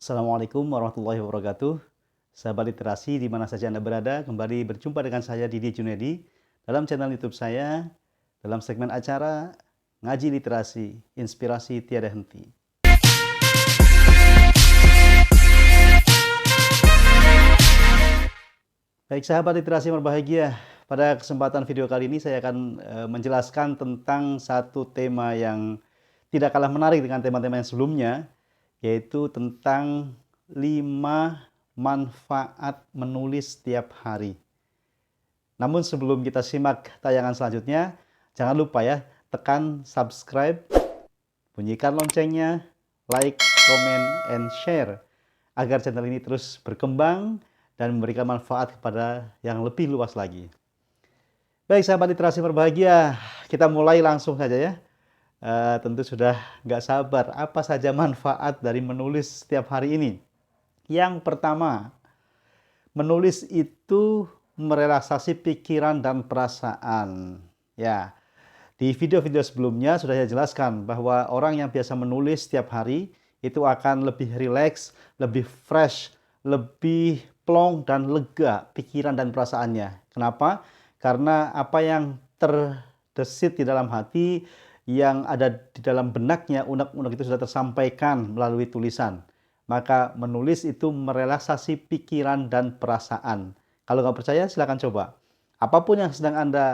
Assalamualaikum warahmatullahi wabarakatuh. Sahabat literasi di mana saja Anda berada, kembali berjumpa dengan saya Didi Junedi dalam channel YouTube saya dalam segmen acara Ngaji Literasi, Inspirasi Tiada Henti. Baik sahabat literasi yang berbahagia, pada kesempatan video kali ini saya akan menjelaskan tentang satu tema yang tidak kalah menarik dengan tema-tema yang sebelumnya, yaitu tentang 5 manfaat menulis setiap hari. Namun sebelum kita simak tayangan selanjutnya, jangan lupa ya, tekan subscribe, bunyikan loncengnya, like, comment, and share, agar channel ini terus berkembang dan memberikan manfaat kepada yang lebih luas lagi. Baik sahabat literasi berbahagia, kita mulai langsung saja ya. Tentu sudah nggak sabar apa saja manfaat dari menulis setiap hari ini. Yang pertama, menulis itu merelaksasi pikiran dan perasaan. Ya, di video-video sebelumnya sudah saya jelaskan bahwa orang yang biasa menulis setiap hari itu akan lebih rileks, lebih fresh, lebih plong dan lega pikiran dan perasaannya. Kenapa? Karena apa yang terdesit di dalam hati, yang ada di dalam benaknya, unek-unek itu sudah tersampaikan melalui tulisan. Maka menulis itu merelaksasi pikiran dan perasaan. Kalau nggak percaya silahkan coba. Apapun yang sedang Anda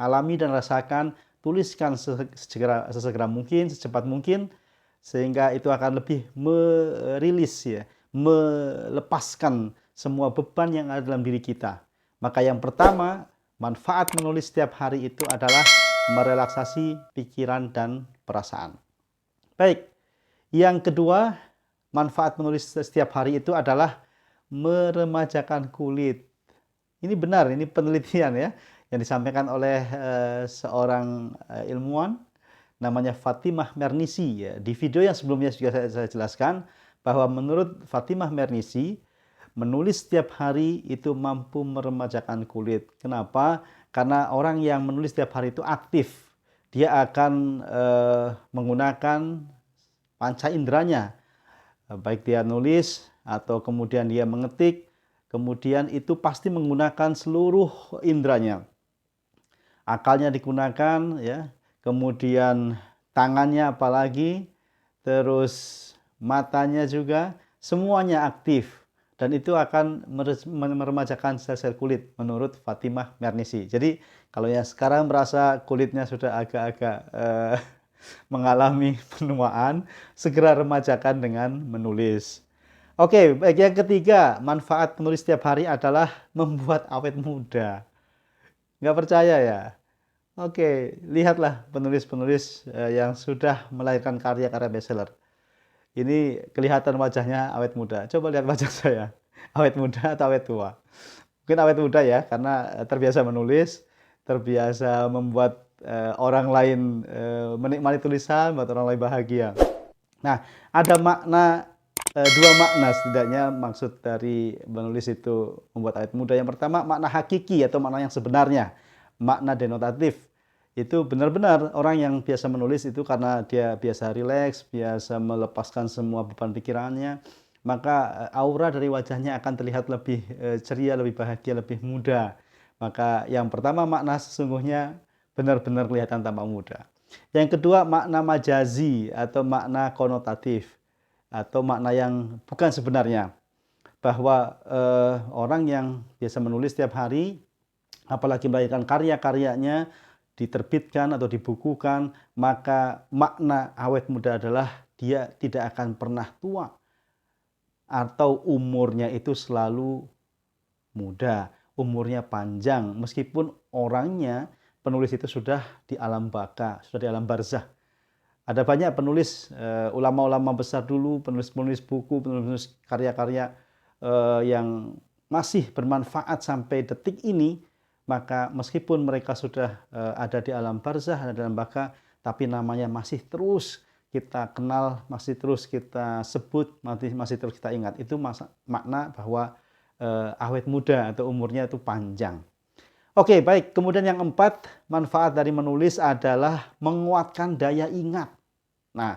alami dan rasakan, tuliskan sesegera mungkin, secepat mungkin, sehingga itu akan lebih merilis ya, melepaskan semua beban yang ada dalam diri kita. Maka yang pertama, manfaat menulis setiap hari itu adalah merelaksasi pikiran dan perasaan. Baik, yang kedua, manfaat menulis setiap hari itu adalah meremajakan kulit. Ini benar, ini penelitian ya, yang disampaikan oleh seorang ilmuwan, namanya Fatimah Mernissi. Ya. Di video yang sebelumnya juga saya jelaskan bahwa menurut Fatimah Mernissi, menulis setiap hari itu mampu meremajakan kulit. Kenapa? Karena orang yang menulis setiap hari itu aktif. Dia akan menggunakan panca inderanya. Baik dia nulis atau kemudian dia mengetik, kemudian itu pasti menggunakan seluruh inderanya. Akalnya digunakan, ya, kemudian tangannya apalagi, terus matanya juga, semuanya aktif. Dan itu akan meremajakan sel-sel kulit menurut Fatimah Mernissi. Jadi kalau yang sekarang merasa kulitnya sudah agak-agak mengalami penuaan, segera remajakan dengan menulis. Oke, baik, yang ketiga, manfaat menulis setiap hari adalah membuat awet muda. Nggak percaya ya? Oke, lihatlah penulis-penulis yang sudah melahirkan karya-karya bestseller. Ini kelihatan wajahnya awet muda. Coba lihat wajah saya. Awet muda atau awet tua? Mungkin awet muda ya, karena terbiasa menulis, terbiasa membuat orang lain menikmati tulisan, membuat orang lain bahagia. Nah, ada makna, dua makna setidaknya maksud dari menulis itu membuat awet muda. Yang pertama, makna hakiki atau makna yang sebenarnya. Makna denotatif. Itu benar-benar orang yang biasa menulis itu karena dia biasa rileks, biasa melepaskan semua beban pikirannya, maka aura dari wajahnya akan terlihat lebih ceria, lebih bahagia, lebih muda. Maka yang pertama, makna sesungguhnya benar-benar kelihatan tampak muda. Yang kedua, makna majazi atau makna konotatif atau makna yang bukan sebenarnya, bahwa orang yang biasa menulis setiap hari, apalagi melahirkan karya-karyanya, diterbitkan atau dibukukan, maka makna awet muda adalah dia tidak akan pernah tua atau umurnya itu selalu muda, umurnya panjang, meskipun orangnya penulis itu sudah di alam baka, sudah di alam barzah. Ada banyak penulis, ulama-ulama besar dulu, penulis-penulis buku, penulis karya-karya yang masih bermanfaat sampai detik ini. Maka meskipun mereka sudah ada di alam barzah, ada di alam baka, tapi namanya masih terus kita kenal, masih terus kita sebut, masih terus kita ingat. Itu makna bahwa awet muda atau umurnya itu panjang. Oke, baik. Kemudian yang keempat, manfaat dari menulis adalah menguatkan daya ingat. Nah,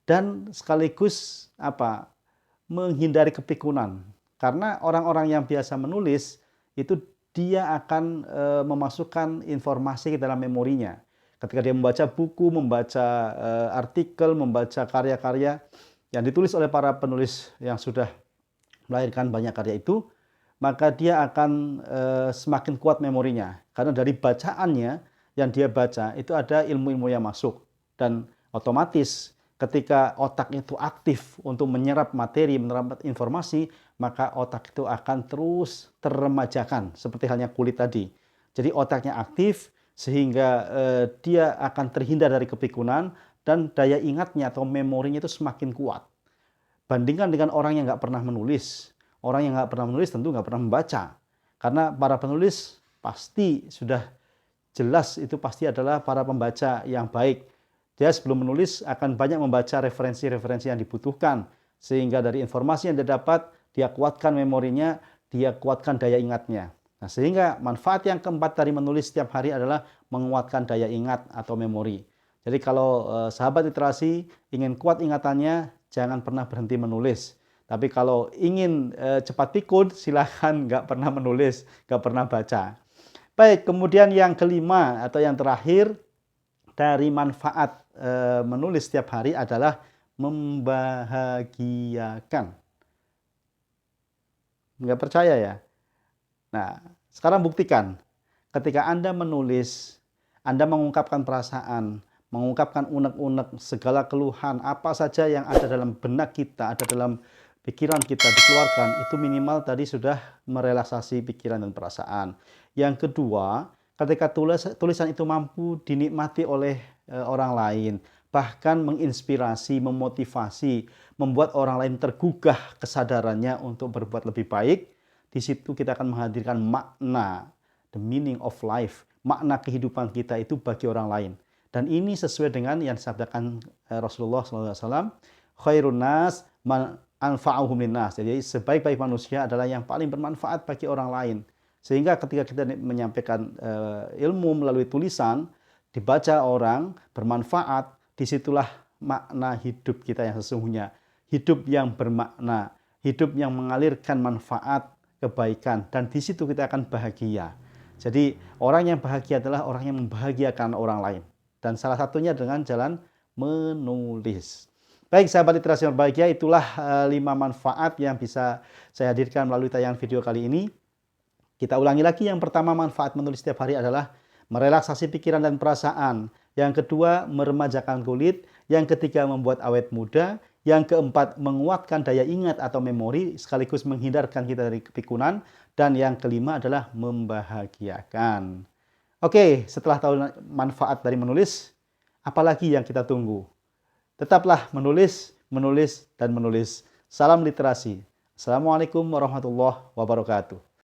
dan sekaligus apa? menghindari kepikunan. Karena orang-orang yang biasa menulis itu dia akan memasukkan informasi ke dalam memorinya. Ketika dia membaca buku, membaca artikel, membaca karya-karya yang ditulis oleh para penulis yang sudah melahirkan banyak karya itu, maka dia akan semakin kuat memorinya. Karena dari bacaannya yang dia baca itu ada ilmu-ilmu yang masuk. Dan otomatis ketika otak itu aktif untuk menyerap materi, menyerap informasi, maka otak itu akan terus terremajakan seperti halnya kulit tadi. Jadi otaknya aktif sehingga dia akan terhindar dari kepikunan dan daya ingatnya atau memorinya itu semakin kuat. Bandingkan dengan orang yang nggak pernah menulis. Orang yang nggak pernah menulis tentu nggak pernah membaca. Karena para penulis pasti sudah jelas itu pasti adalah para pembaca yang baik. Dia sebelum menulis akan banyak membaca referensi-referensi yang dibutuhkan. Sehingga dari informasi yang dia dapat, dia kuatkan memorinya, dia kuatkan daya ingatnya. Nah, sehingga manfaat yang keempat dari menulis setiap hari adalah menguatkan daya ingat atau memori. Jadi kalau sahabat literasi ingin kuat ingatannya, jangan pernah berhenti menulis. Tapi kalau ingin cepat pikun, silahkan nggak pernah menulis, nggak pernah baca. Baik, kemudian yang kelima atau yang terakhir dari manfaat menulis setiap hari adalah membahagiakan. Nggak percaya ya? Nah, sekarang buktikan. Ketika Anda menulis, Anda mengungkapkan perasaan, mengungkapkan unek-unek segala keluhan, apa saja yang ada dalam benak kita, ada dalam pikiran kita dikeluarkan, itu minimal tadi sudah merelaksasi pikiran dan perasaan. Yang kedua, ketika tulisan itu mampu dinikmati oleh orang lain, bahkan menginspirasi, memotivasi, membuat orang lain tergugah kesadarannya untuk berbuat lebih baik, di situ kita akan menghadirkan makna, the meaning of life, makna kehidupan kita itu bagi orang lain. Dan ini sesuai dengan yang disabdakan Rasulullah SAW, khairun nas man anfa'uhum linnas. Jadi sebaik-baik manusia adalah yang paling bermanfaat bagi orang lain. Sehingga ketika kita menyampaikan ilmu melalui tulisan, dibaca orang, bermanfaat, disitulah makna hidup kita yang sesungguhnya. Hidup yang bermakna, hidup yang mengalirkan manfaat, kebaikan, dan di situ kita akan bahagia. Jadi orang yang bahagia adalah orang yang membahagiakan orang lain. Dan salah satunya dengan jalan menulis. Baik sahabat literasi yang berbahagia, itulah 5 manfaat yang bisa saya hadirkan melalui tayangan video kali ini. Kita ulangi lagi, yang pertama manfaat menulis setiap hari adalah merelaksasi pikiran dan perasaan. Yang kedua, meremajakan kulit. Yang ketiga, membuat awet muda. Yang keempat, menguatkan daya ingat atau memori sekaligus menghindarkan kita dari kepikunan. Dan yang kelima adalah membahagiakan. Oke, setelah tahu manfaat dari menulis, apalagi yang kita tunggu? Tetaplah menulis, menulis, dan menulis. Salam literasi. Assalamualaikum warahmatullahi wabarakatuh.